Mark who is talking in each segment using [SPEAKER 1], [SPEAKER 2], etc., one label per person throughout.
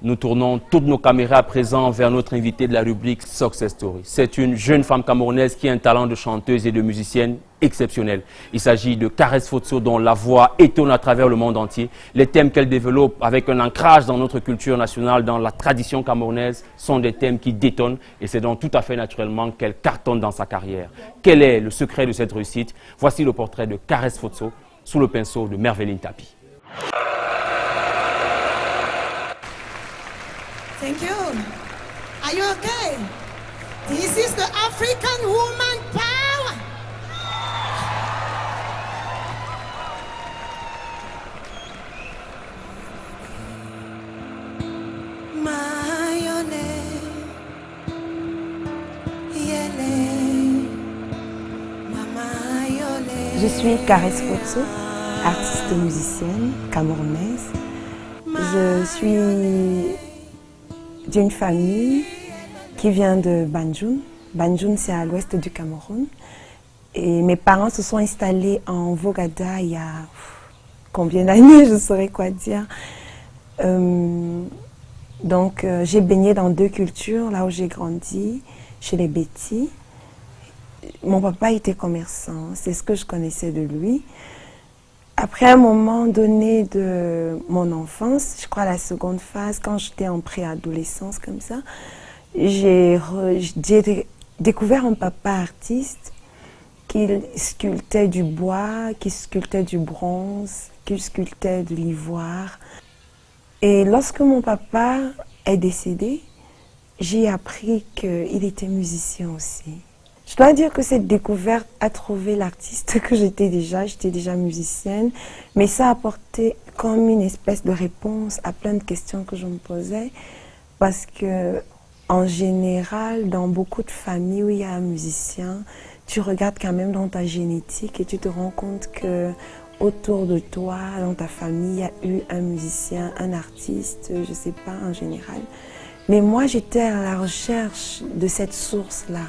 [SPEAKER 1] Nous tournons toutes nos caméras à présent vers notre invitée de la rubrique Success Story. C'est une jeune femme camerounaise qui a un talent de chanteuse et de musicienne exceptionnel. Il s'agit de Caresse Fotso dont la voix étonne à travers le monde entier. Les thèmes qu'elle développe avec un ancrage dans notre culture nationale, dans la tradition camerounaise, sont des thèmes qui détonnent et c'est donc tout à fait naturellement qu'elle cartonne dans sa carrière. Quel est le secret de cette réussite? Voici le portrait de Caresse Fotso sous le pinceau de Merveline Tapi.
[SPEAKER 2] Thank you. Are you okay? This is the African woman power.
[SPEAKER 3] Je suis Caresse Fotso, artiste musicienne camerounaise. Je suis d'une famille qui vient de Banjul. Banjul, c'est à l'ouest du Cameroun. Et mes parents se sont installés en Vogada il y a combien d'années, je ne saurais quoi dire. Donc, j'ai baigné dans deux cultures, là où j'ai grandi, chez les Bétis. Mon papa était commerçant, c'est ce que je connaissais de lui. Après un moment donné de mon enfance, je crois la seconde phase, quand j'étais en préadolescence comme ça, j'ai découvert un papa artiste qui sculptait du bois, qui sculptait du bronze, qui sculptait de l'ivoire. Et lorsque mon papa est décédé, j'ai appris qu'il était musicien aussi. Je dois dire que cette découverte a trouvé l'artiste que j'étais déjà musicienne, mais ça a apporté comme une espèce de réponse à plein de questions que je me posais, parce que en général, dans beaucoup de familles où il y a un musicien, tu regardes quand même dans ta génétique et tu te rends compte que autour de toi, dans ta famille, il y a eu un musicien, un artiste, je ne sais pas en général. Mais moi, j'étais à la recherche de cette source-là.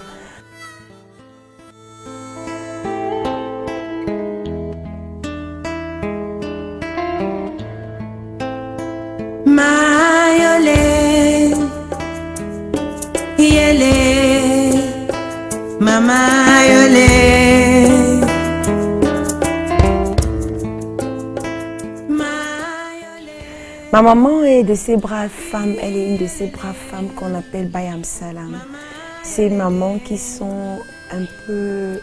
[SPEAKER 3] Ma maman est de ces braves femmes, elle est une de ces braves femmes qu'on appelle Bayam Salam. Ces mamans qui sont un peu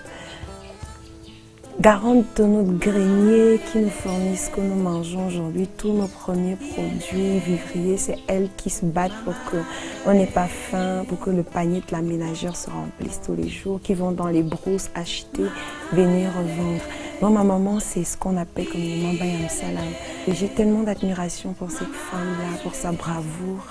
[SPEAKER 3] garantes de notre grenier, qui nous fournissent ce que nous mangeons aujourd'hui. Tous nos premiers produits vivriers, c'est elles qui se battent pour qu'on n'ait pas faim, pour que le panier de la ménagère se remplisse tous les jours, qui vont dans les brousses acheter, venir revendre. Moi, ma maman, c'est ce qu'on appelle comme maman Bayam Salam. Et j'ai tellement d'admiration pour cette femme-là, pour sa bravoure.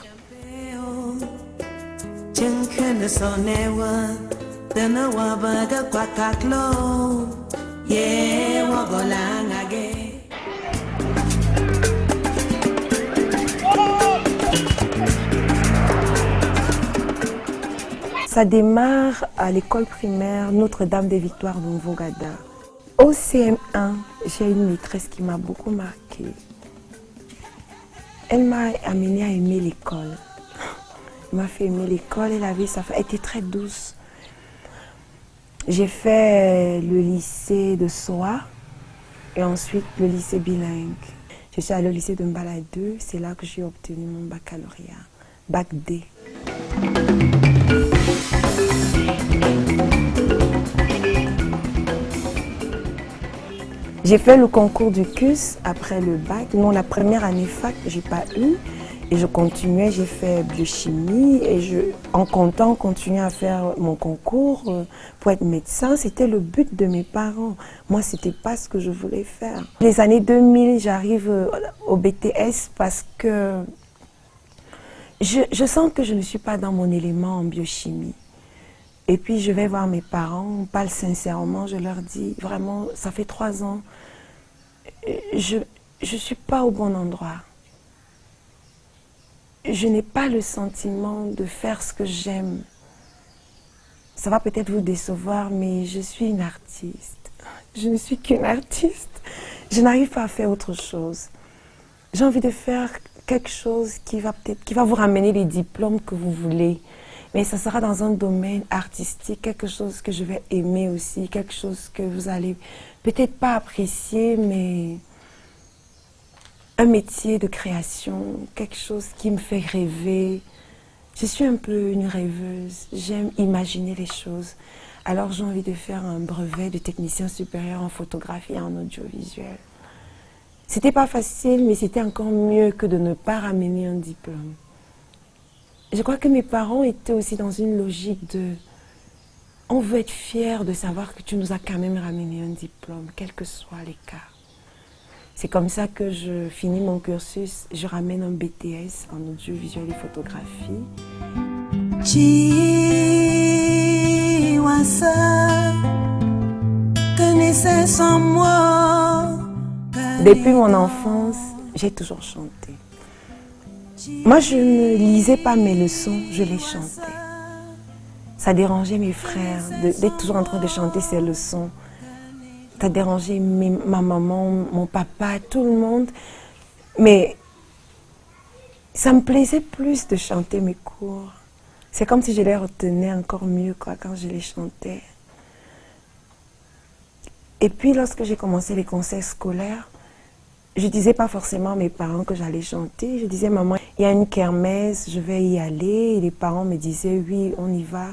[SPEAKER 3] Ça démarre à l'école primaire Notre-Dame des Victoires de Vogada. Au CM1, j'ai une maîtresse qui m'a beaucoup marquée. Elle m'a amenée à aimer l'école. Elle m'a fait aimer l'école, elle était très douce. J'ai fait le lycée de Soa et ensuite le lycée bilingue. Je suis allée au lycée de Mbala 2, c'est là que j'ai obtenu mon baccalauréat, bac D. J'ai fait le concours du CUS après le bac. Non, la première année fac, je n'ai pas eu. Et je continuais, j'ai fait biochimie et en comptant continuer à faire mon concours pour être médecin, c'était le but de mes parents. Moi, ce n'était pas ce que je voulais faire. Les années 2000, j'arrive au BTS parce que je sens que je ne suis pas dans mon élément en biochimie. Et puis, je vais voir mes parents, on parle sincèrement, je leur dis, vraiment, ça fait 3 ans, je ne suis pas au bon endroit. Je n'ai pas le sentiment de faire ce que j'aime. Ça va peut-être vous décevoir, mais je suis une artiste. Je ne suis qu'une artiste. Je n'arrive pas à faire autre chose. J'ai envie de faire quelque chose qui va vous ramener les diplômes que vous voulez. Mais ça sera dans un domaine artistique, quelque chose que je vais aimer aussi, quelque chose que vous allez peut-être pas apprécier, mais un métier de création, quelque chose qui me fait rêver. Je suis un peu une rêveuse, j'aime imaginer les choses. Alors j'ai envie de faire un brevet de technicien supérieur en photographie et en audiovisuel. C'était pas facile, mais c'était encore mieux que de ne pas ramener un diplôme. Je crois que mes parents étaient aussi dans une logique de « on veut être fiers de savoir que tu nous as quand même ramené un diplôme, quels que soient les cas ». C'est comme ça que je finis mon cursus, je ramène un BTS en audiovisuel et photographie. Depuis mon enfance, j'ai toujours chanté. Moi, je ne lisais pas mes leçons, je les chantais. Ça dérangeait mes frères d'être toujours en train de chanter ces leçons. Ça dérangeait ma maman, mon papa, tout le monde. Mais ça me plaisait plus de chanter mes cours. C'est comme si je les retenais encore mieux quand je les chantais. Et puis, lorsque j'ai commencé les concerts scolaires, je ne disais pas forcément à mes parents que j'allais chanter. Je disais, maman, il y a une kermesse, je vais y aller. Et les parents me disaient, oui, on y va,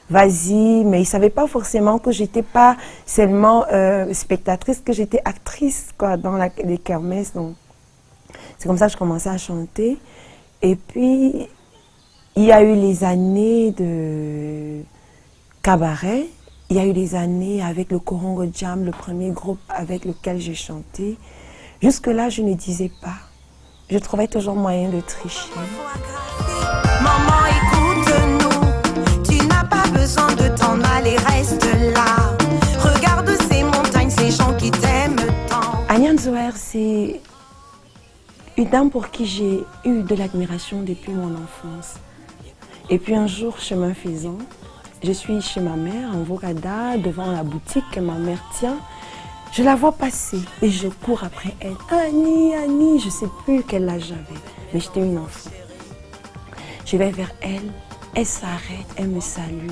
[SPEAKER 3] vas-y. Mais ils ne savaient pas forcément que je n'étais pas seulement spectatrice, que j'étais actrice dans les kermesses. Donc, c'est comme ça que je commençais à chanter. Et puis, il y a eu les années de cabaret. Il y a eu les années avec le Korongo Jam, le premier groupe avec lequel j'ai chanté. Jusque-là, je ne disais pas. Je trouvais toujours moyen de tricher.
[SPEAKER 4] Maman, écoute-nous. Tu n'as pas besoin de t'en aller, reste là. Regarde ces montagnes, ces gens qui t'aiment tant.
[SPEAKER 3] Agnès Zoher, c'est une dame pour qui j'ai eu de l'admiration depuis mon enfance. Et puis un jour, chemin faisant, je suis chez ma mère, en Vogada, devant la boutique que ma mère tient. Je la vois passer et je cours après elle. Annie, Annie, je ne sais plus quel âge j'avais, mais j'étais une enfant. Je vais vers elle, elle s'arrête, elle me salue.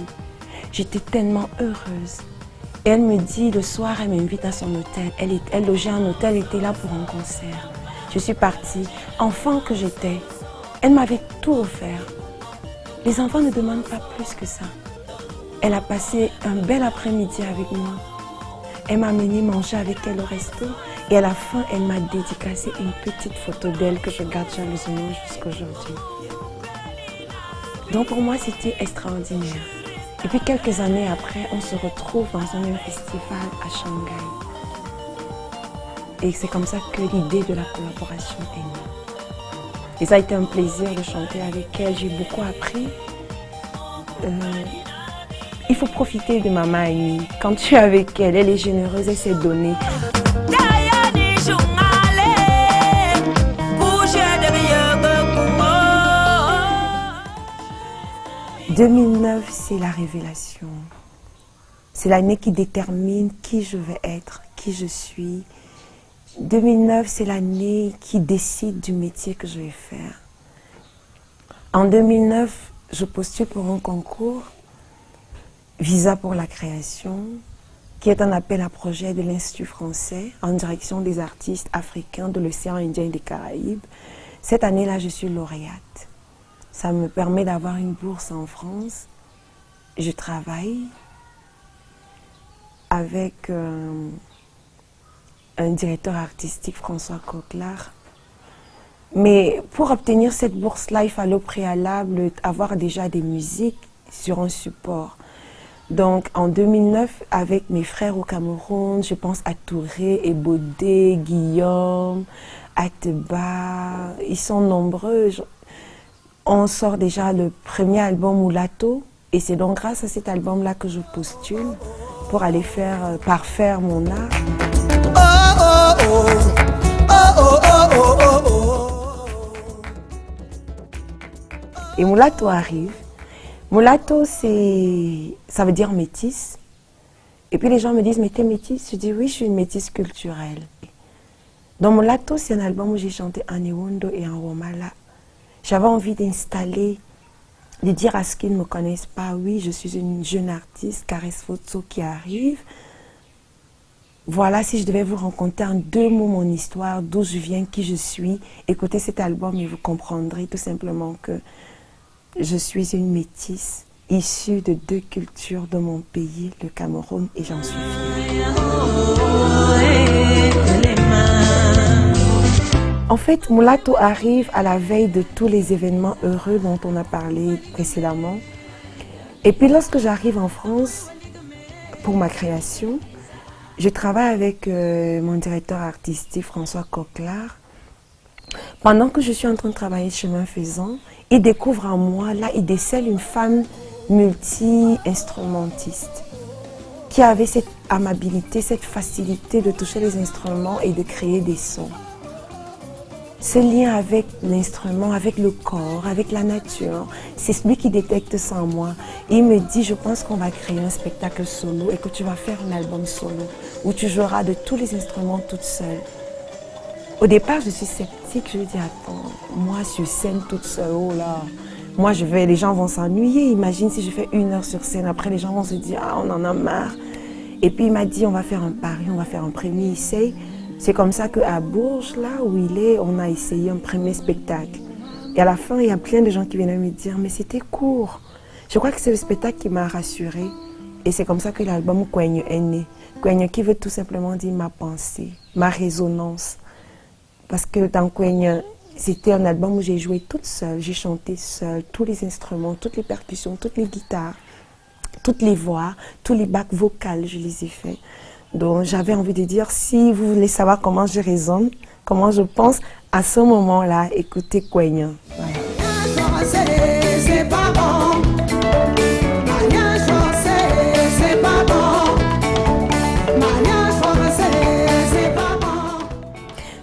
[SPEAKER 3] J'étais tellement heureuse. Et elle me dit, le soir, elle m'invite à son hôtel. Elle logeait en hôtel, elle était là pour un concert. Je suis partie, enfant que j'étais. Elle m'avait tout offert. Les enfants ne demandent pas plus que ça. Elle a passé un bel après-midi avec moi. Elle m'a amené manger avec elle au resto et à la fin, elle m'a dédicacé une petite photo d'elle que je garde jalousement jusqu'à aujourd'hui. Donc pour moi, c'était extraordinaire. Et puis quelques années après, on se retrouve dans un même festival à Shanghai. Et c'est comme ça que l'idée de la collaboration est née. Et ça a été un plaisir de chanter avec elle, j'ai beaucoup appris. Il faut profiter de Maman Annie. Quand tu es avec elle, elle est généreuse, elle s'est donnée. 2009, c'est la révélation. C'est l'année qui détermine qui je vais être, qui je suis. 2009, c'est l'année qui décide du métier que je vais faire. En 2009, je postule pour un concours. Visa pour la création, qui est un appel à projet de l'Institut français en direction des artistes africains de l'océan Indien et des Caraïbes. Cette année-là, je suis lauréate. Ça me permet d'avoir une bourse en France. Je travaille avec un directeur artistique, François Coquelard. Mais pour obtenir cette bourse-là, il fallait au préalable avoir déjà des musiques sur un support. Donc en 2009, avec mes frères au Cameroun, je pense à Touré, Ebodé, Guillaume, Ateba, ils sont nombreux. On sort déjà le premier album Moulato et c'est donc grâce à cet album-là que je postule pour aller parfaire mon art. Et Moulato arrive. Moulato, ça veut dire métisse. Et puis les gens me disent, mais t'es métisse? Je dis, oui, je suis une métisse culturelle. Dans Mulato, c'est un album où j'ai chanté en Ewondo et en Womala. J'avais envie d'installer, de dire à ceux qui ne me connaissent pas, oui, je suis une jeune artiste, Caresse Fotso, qui arrive. Voilà, si je devais vous raconter en 2 mots mon histoire, d'où je viens, qui je suis, écoutez cet album et vous comprendrez tout simplement que je suis une métisse issue de 2 cultures de mon pays, le Cameroun, et j'en suis fière. En fait, Mulato arrive à la veille de tous les événements heureux dont on a parlé précédemment. Et puis lorsque j'arrive en France pour ma création, je travaille avec mon directeur artistique François Coquelard. Pendant que je suis en train de travailler chemin faisant, il découvre en moi, là, il décèle une femme multi-instrumentiste qui avait cette amabilité, cette facilité de toucher les instruments et de créer des sons. Ce lien avec l'instrument, avec le corps, avec la nature, c'est celui qui détecte ça en moi. Et il me dit, je pense qu'on va créer un spectacle solo et que tu vas faire un album solo où tu joueras de tous les instruments toute seule. Au départ, je suis sceptique, je me dis, attends, moi sur scène toute seule, oh là, moi les gens vont s'ennuyer. Imagine si je fais 1 heure sur scène, après les gens vont se dire, ah, on en a marre. Et puis il m'a dit, on va faire un pari, on va faire un premier essai. C'est comme ça qu'à Bourges, là où il est, on a essayé un premier spectacle. Et à la fin, il y a plein de gens qui venaient me dire, mais c'était court. Je crois que c'est le spectacle qui m'a rassurée. Et c'est comme ça que l'album Kwenye est né. Kwenye qui veut tout simplement dire ma pensée, ma résonance. Parce que dans Kwenye, c'était un album où j'ai joué toute seule, j'ai chanté seule, tous les instruments, toutes les percussions, toutes les guitares, toutes les voix, tous les bacs vocales, je les ai faits. Donc j'avais envie de dire, si vous voulez savoir comment je raisonne, comment je pense, à ce moment-là, écoutez Kwenye. Voilà.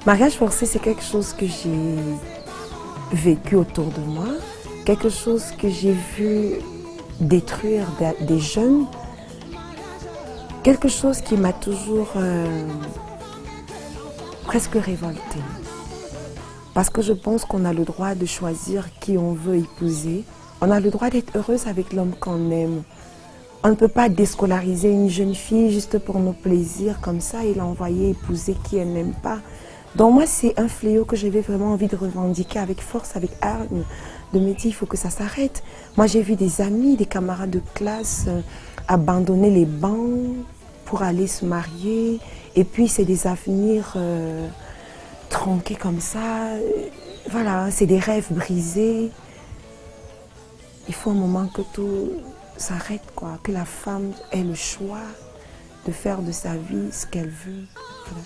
[SPEAKER 3] Mariage forcé, c'est quelque chose que j'ai vécu autour de moi, quelque chose que j'ai vu détruire des jeunes, quelque chose qui m'a toujours presque révoltée. Parce que je pense qu'on a le droit de choisir qui on veut épouser. On a le droit d'être heureuse avec l'homme qu'on aime. On ne peut pas déscolariser une jeune fille juste pour nos plaisirs comme ça et l'envoyer épouser qui elle n'aime pas. Donc moi, c'est un fléau que j'avais vraiment envie de revendiquer avec force, avec hargne, de me dire il faut que ça s'arrête. Moi, j'ai vu des amis, des camarades de classe abandonner les bancs pour aller se marier. Et puis, c'est des avenirs tronqués comme ça. Voilà, c'est des rêves brisés. Il faut un moment que tout s'arrête, quoi. Que la femme ait le choix de faire de sa vie ce qu'elle veut. Voilà.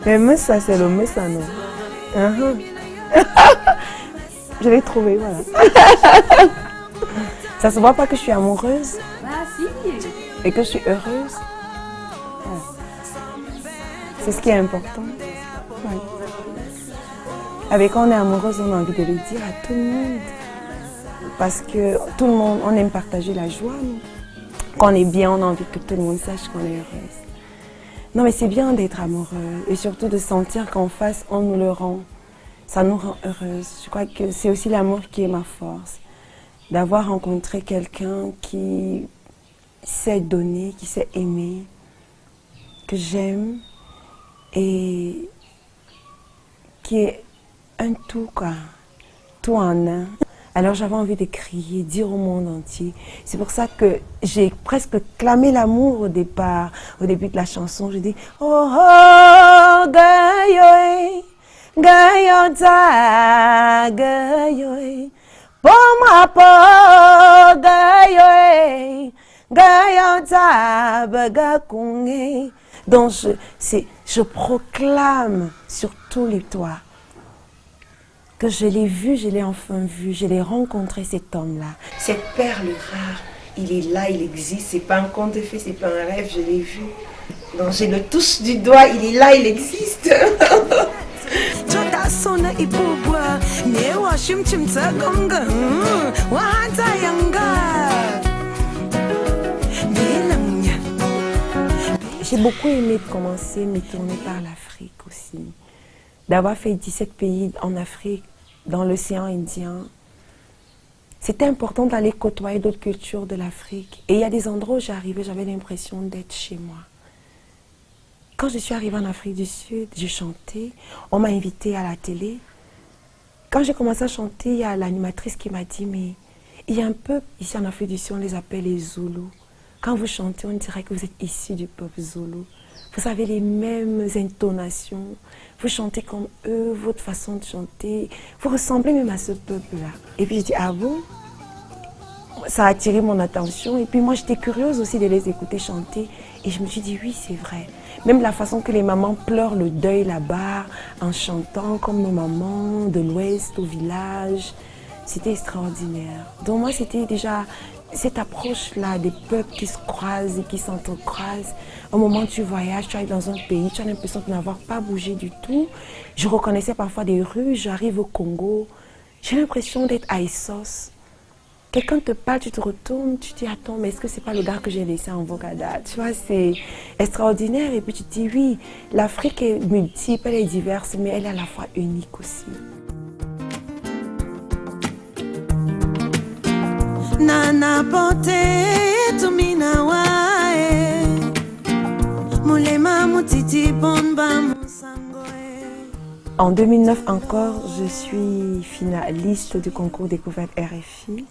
[SPEAKER 3] Mais Messa, c'est le Messa, non? Je l'ai trouvé, voilà. Ça se voit pas que je suis amoureuse?
[SPEAKER 5] Ah si.
[SPEAKER 3] Et que je suis heureuse? Ouais. C'est ce qui est important. Ouais. Avec quand on est amoureuse, on a envie de le dire à tout le monde. Parce que tout le monde, on aime partager la joie. Non? Quand on est bien, on a envie que tout le monde sache qu'on est heureuse. Non, mais c'est bien d'être amoureux et surtout de sentir qu'en face, on nous le rend. Ça nous rend heureuse. Je crois que c'est aussi l'amour qui est ma force. D'avoir rencontré quelqu'un qui sait donner, qui sait aimer, que j'aime et qui est un tout, quoi. Tout en un. Alors j'avais envie de crier, dire au monde entier. C'est pour ça que j'ai presque clamé l'amour au départ. Au début de la chanson, je dis « Oh, oh, gayoy, gayota, gayoy, poma po, gayoy, gayota, bagakunge. » Donc je proclame sur tous les toits que je l'ai vu, je l'ai enfin vu, je l'ai rencontré cet homme-là. Cette perle rare, il est là, il existe, c'est pas un conte de fées, c'est pas un rêve, je l'ai vu. Donc je le touche du doigt, il est là, il existe.
[SPEAKER 4] sona ipubwa ne washim chimta gonga wa hanta yanga.
[SPEAKER 3] J'ai beaucoup aimé de commencer mes tournées par l'Afrique aussi. D'avoir fait 17 pays en Afrique, dans l'océan Indien. C'était important d'aller côtoyer d'autres cultures de l'Afrique. Et il y a des endroits où j'arrivais, j'avais l'impression d'être chez moi. Quand je suis arrivée en Afrique du Sud, je chantais. On m'a invitée à la télé. Quand j'ai commencé à chanter, il y a l'animatrice qui m'a dit, mais il y a un peuple ici en Afrique du Sud, on les appelle les Zoulous. Quand vous chantez, on dirait que vous êtes issus du peuple Zoulou. Vous avez les mêmes intonations. Vous chantez comme eux, votre façon de chanter. Vous ressemblez même à ce peuple-là. Et puis je dis, ah bon? Ça a attiré mon attention. Et puis moi, j'étais curieuse aussi de les écouter chanter. Et je me suis dit, oui, c'est vrai. Même la façon que les mamans pleurent le deuil là-bas, en chantant comme nos mamans de l'Ouest au village. C'était extraordinaire. Donc moi, c'était déjà cette approche-là des peuples qui se croisent et qui s'entrecroisent. Au moment où tu voyages, tu arrives dans un pays, tu as l'impression de n'avoir pas bougé du tout. Je reconnaissais parfois des rues, j'arrive au Congo, j'ai l'impression d'être à Essos. Quelqu'un te parle, tu te retournes, tu te dis, attends, mais est-ce que c'est pas le gars que j'ai laissé en Bogada? Tu vois, c'est extraordinaire. Et puis tu te dis, oui, l'Afrique est multiple, elle est diverse, mais elle est à la fois unique aussi.
[SPEAKER 4] Nana pote tumina wae mulema mutiti bomba musangoe.
[SPEAKER 3] En 2009 encore, je suis finaliste du concours Découverte RFI.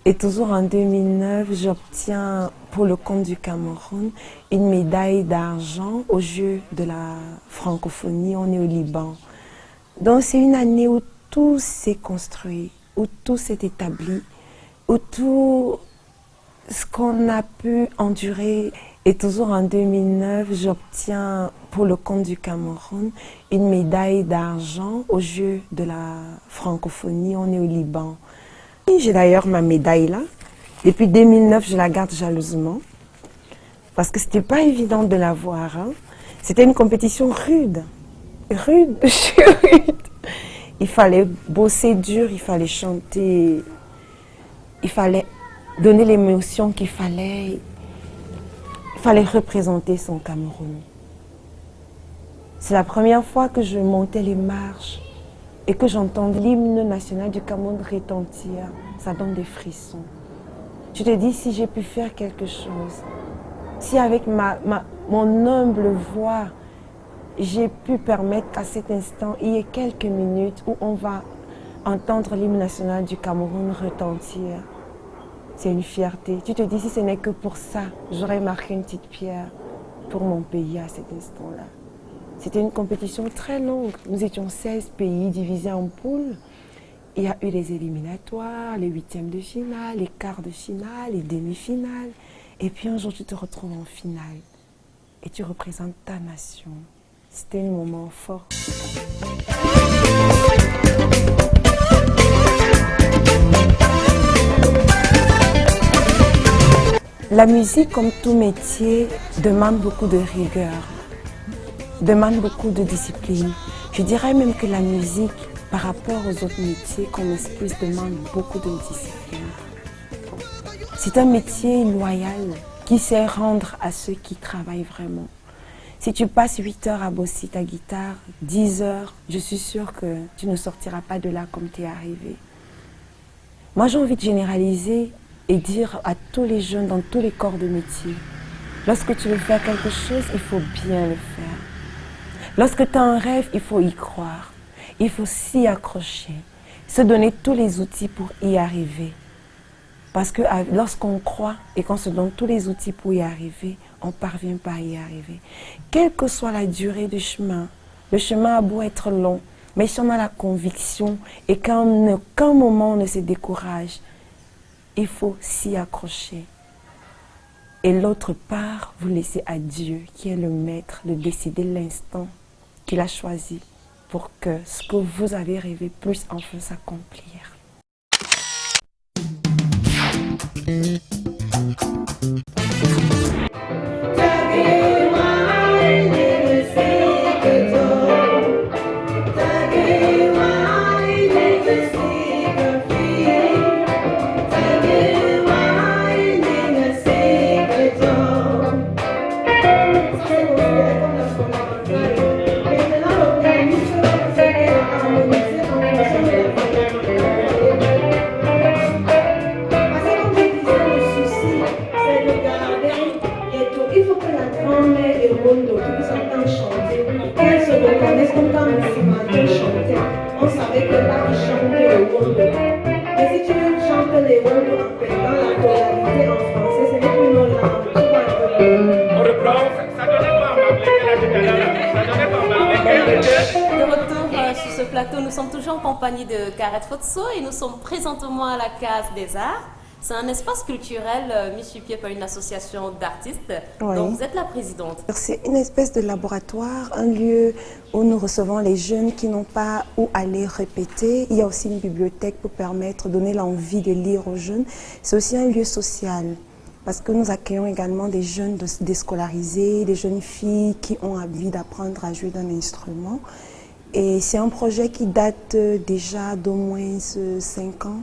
[SPEAKER 3] Et toujours en 2009, j'obtiens pour le compte du Cameroun une médaille d'argent aux Jeux de la francophonie. On est au Liban. Donc c'est une année où tout s'est construit, où tout s'est établi, où tout ce qu'on a pu endurer. Et toujours en 2009, j'obtiens pour le compte du Cameroun une médaille d'argent aux Jeux de la francophonie. On est au Liban. J'ai d'ailleurs ma médaille là. Depuis 2009, je la garde jalousement parce que c'était pas évident de l'avoir. Hein. C'était une compétition rude. Rude, je suis rude. Il fallait bosser dur, il fallait chanter. Il fallait donner l'émotion qu'il fallait. Il fallait représenter son Cameroun. C'est la première fois que je montais les marches et que j'entends l'hymne national du Cameroun retentir. Ça donne des frissons. Je te dis, si j'ai pu faire quelque chose, si avec mon humble voix, j'ai pu permettre qu'à cet instant, il y ait quelques minutes où on va entendre l'hymne national du Cameroun retentir. C'est une fierté. Tu te dis, si ce n'est que pour ça, j'aurais marqué une petite pierre pour mon pays à cet instant-là. C'était une compétition très longue. Nous étions 16 pays divisés en poules. Il y a eu les éliminatoires, les huitièmes de finale, les quarts de finale, les demi-finales. Et puis un jour, tu te retrouves en finale. Et tu représentes ta nation. C'était un moment fort. La musique, comme tout métier, demande beaucoup de rigueur, demande beaucoup de discipline. Je dirais même que la musique, par rapport aux autres métiers qu'on explique, demande beaucoup de discipline. C'est un métier loyal qui sait rendre à ceux qui travaillent vraiment. Si tu passes 8 heures à bosser ta guitare, 10 heures, je suis sûre que tu ne sortiras pas de là comme tu es arrivé. Moi, j'ai envie de généraliser et dire à tous les jeunes dans tous les corps de métier, lorsque tu veux faire quelque chose, il faut bien le faire. Lorsque tu as un rêve, il faut y croire. Il faut s'y accrocher, se donner tous les outils pour y arriver. Parce que lorsqu'on croit et qu'on se donne tous les outils pour y arriver, on ne parvient pas à y arriver. Quelle que soit la durée du chemin, le chemin a beau être long, mais si on a la conviction et qu'à aucun moment on ne se décourage, il faut s'y accrocher. Et l'autre part, vous laissez à Dieu, qui est le maître, de décider l'instant qu'il a choisi pour que ce que vous avez rêvé puisse enfin s'accomplir.
[SPEAKER 5] nous sommes toujours en compagnie de Kareth Fotso et nous sommes présentement à la Case des Arts. C'est un espace culturel mis sur pied par une association d'artistes dont vous êtes la présidente.
[SPEAKER 3] C'est une espèce de laboratoire, un lieu où nous recevons les jeunes qui n'ont pas où aller répéter. Il y a aussi une bibliothèque pour permettre, donner l'envie de lire aux jeunes. C'est aussi un lieu social parce que nous accueillons également des jeunes déscolarisés, des jeunes filles qui ont envie d'apprendre à jouer d'un instrument. Et c'est un projet qui date déjà d'au moins 5 ans.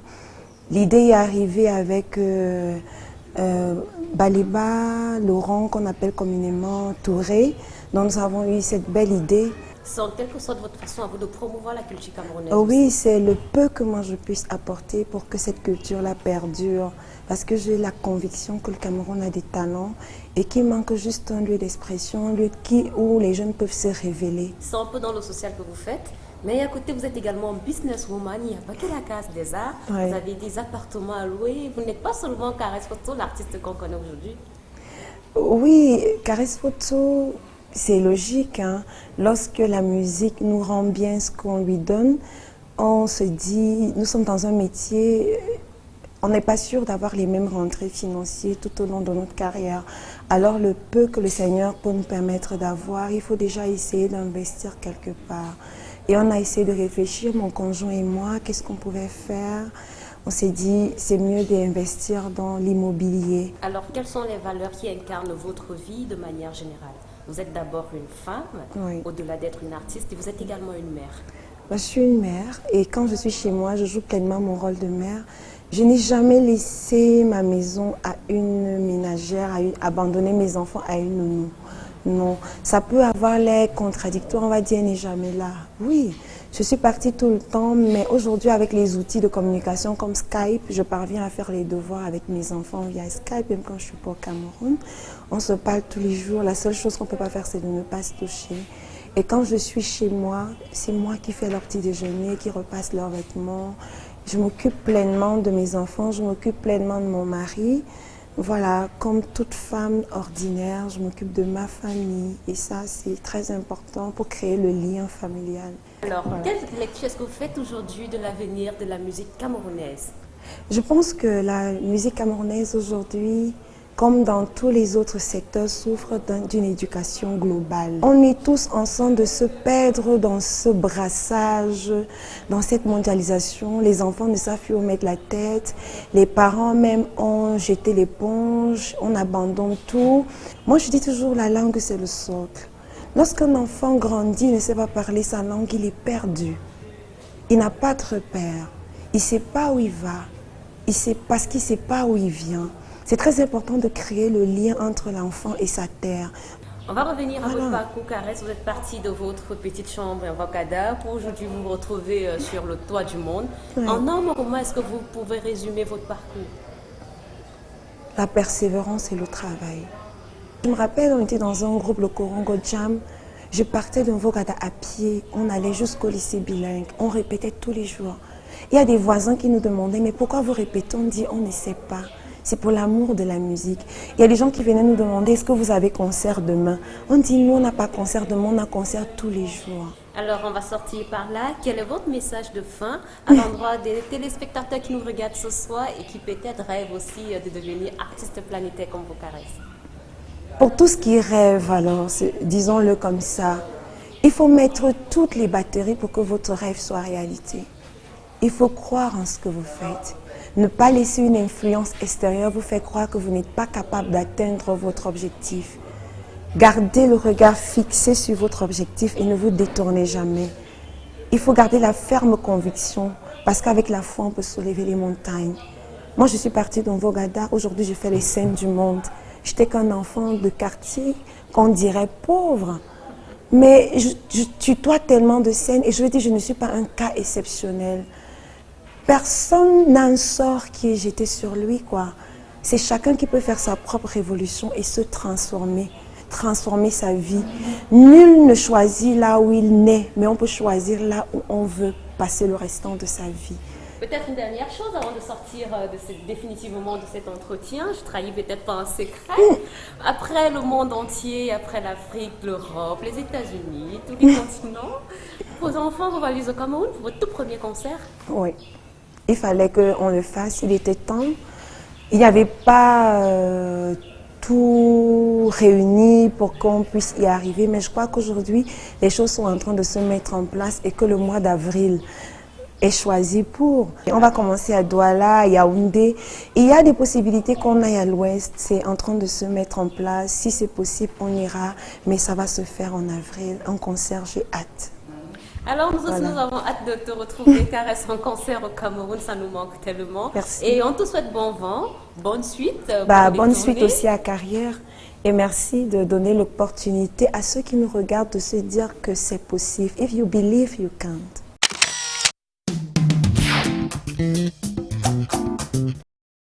[SPEAKER 3] L'idée est arrivée avec Baliba, Laurent, qu'on appelle communément Touré, dont nous avons eu cette belle idée.
[SPEAKER 5] C'est en quelque sorte votre façon à vous de promouvoir la culture camerounaise.
[SPEAKER 3] Oui, c'est le peu que moi je puisse apporter pour que cette culture-là perdure. Parce que j'ai la conviction que le Cameroun a des talents et qu'il manque juste un lieu d'expression, un lieu où les jeunes peuvent se révéler.
[SPEAKER 5] C'est un peu dans le social que vous faites. Mais à côté, vous êtes également businesswoman. Il n'y a pas que la Case des Arts. Vous avez des appartements à louer. Vous n'êtes pas seulement Kareth Fotso, l'artiste qu'on connaît aujourd'hui.
[SPEAKER 3] Oui, Kareth Fotso, c'est logique. Hein. Lorsque la musique nous rend bien ce qu'on lui donne, on se dit, nous sommes dans un métier, on n'est pas sûr d'avoir les mêmes rentrées financières tout au long de notre carrière. Alors le peu que le Seigneur peut nous permettre d'avoir, il faut déjà essayer d'investir quelque part. Et on a essayé de réfléchir, mon conjoint et moi, qu'est-ce qu'on pouvait faire. On s'est dit, c'est mieux d'investir dans l'immobilier.
[SPEAKER 5] Alors, quelles sont les valeurs qui incarnent votre vie de manière générale? Vous êtes d'abord une femme, au-delà d'être une artiste, et vous êtes également une mère.
[SPEAKER 3] Je suis une mère, et quand je suis chez moi, je joue pleinement mon rôle de mère. Je n'ai jamais laissé ma maison à une ménagère, abandonner mes enfants à une nounou. Non, ça peut avoir l'air contradictoire, on va dire, elle n'est jamais là. Oui, je suis partie tout le temps, mais aujourd'hui, avec les outils de communication comme Skype, je parviens à faire les devoirs avec mes enfants via Skype, même quand je ne suis pas au Cameroun. On se parle tous les jours, la seule chose qu'on ne peut pas faire, c'est de ne pas se toucher. Et quand je suis chez moi, c'est moi qui fais leur petit déjeuner, qui repasse leurs vêtements. Je m'occupe pleinement de mes enfants, je m'occupe pleinement de mon mari. Voilà, comme toute femme ordinaire, je m'occupe de ma famille et ça, c'est très important pour créer le lien familial.
[SPEAKER 5] Alors, quelle lecture est-ce que vous faites aujourd'hui de l'avenir de la musique camerounaise?
[SPEAKER 3] Je pense que la musique camerounaise aujourd'hui, comme dans tous les autres secteurs, souffre d'une éducation globale. On est tous ensemble de se perdre dans ce brassage, dans cette mondialisation. Les enfants ne savent plus où mettre la tête. Les parents même ont jeté l'éponge, on abandonne tout. Moi, je dis toujours la langue, c'est le socle. Lorsqu'un enfant grandit, ne sait pas parler sa langue, il est perdu. Il n'a pas de repère. Il ne sait pas où il va. Parce qu'il ne sait pas où il vient. C'est très important de créer le lien entre l'enfant et sa terre.
[SPEAKER 5] On va revenir à votre parcours, Kareth. Vous êtes partie de votre petite chambre à Wakada pour aujourd'hui vous retrouver sur le toit du monde. En un mot, comment est-ce que vous pouvez résumer votre parcours?
[SPEAKER 3] La persévérance et le travail. Je me rappelle, on était dans un groupe, le Korongo Jam. Je partais de Wakada à pied. On allait jusqu'au lycée bilingue. On répétait tous les jours. Il y a des voisins qui nous demandaient, mais pourquoi vous répétez? On dit, on ne sait pas. C'est pour l'amour de la musique. Il y a des gens qui venaient nous demander, est-ce que vous avez concert demain? On dit, nous, on n'a pas concert demain, on a concert tous les jours.
[SPEAKER 5] Alors, on va sortir par là. Quel est votre message de fin à l'endroit des téléspectateurs qui nous regardent ce soir et qui peut-être rêvent aussi de devenir artistes planétaires comme vous, Kareth?
[SPEAKER 3] Pour tous qui rêvent, alors, disons-le comme ça, il faut mettre toutes les batteries pour que votre rêve soit réalité. Il faut croire en ce que vous faites. Ne pas laisser une influence extérieure vous faire croire que vous n'êtes pas capable d'atteindre votre objectif. Gardez le regard fixé sur votre objectif et ne vous détournez jamais. Il faut garder la ferme conviction parce qu'avec la foi, on peut soulever les montagnes. Moi, je suis partie d'Onvogada. Aujourd'hui, je fais les scènes du monde. Je n'étais qu'un enfant de quartier qu'on dirait pauvre. Mais je tutoie tellement de scènes et je veux dire, je ne suis pas un cas exceptionnel. Personne n'a un sort qui est jeté sur lui, quoi. C'est chacun qui peut faire sa propre révolution et se transformer sa vie. Nul ne choisit là où il naît, mais on peut choisir là où on veut passer le restant de sa vie.
[SPEAKER 5] Peut-être une dernière chose avant de sortir définitivement de cet entretien. Je trahis peut-être pas un secret. Après le monde entier, après l'Afrique, l'Europe, les États-Unis, tous les continents, Vos enfants vont aller au Cameroun pour votre tout premier concert.
[SPEAKER 3] Oui. Il fallait qu'on le fasse, il était temps. Il n'y avait pas tout réuni pour qu'on puisse y arriver, mais je crois qu'aujourd'hui, les choses sont en train de se mettre en place et que le mois d'avril est choisi pour. Et on va commencer à Douala, à Yaoundé. Il y a des possibilités qu'on aille à l'ouest, c'est en train de se mettre en place. Si c'est possible, on ira, mais ça va se faire en avril. Un concert, j'ai hâte.
[SPEAKER 5] Alors nous aussi, nous avons hâte de te retrouver Caresse en concert au Cameroun, ça nous manque tellement.
[SPEAKER 3] Merci.
[SPEAKER 5] Et on te souhaite bon vent, bonne suite.
[SPEAKER 3] Bonne suite aussi à Carrière. Et merci de donner l'opportunité à ceux qui nous regardent de se dire que c'est possible. If you believe, you can't.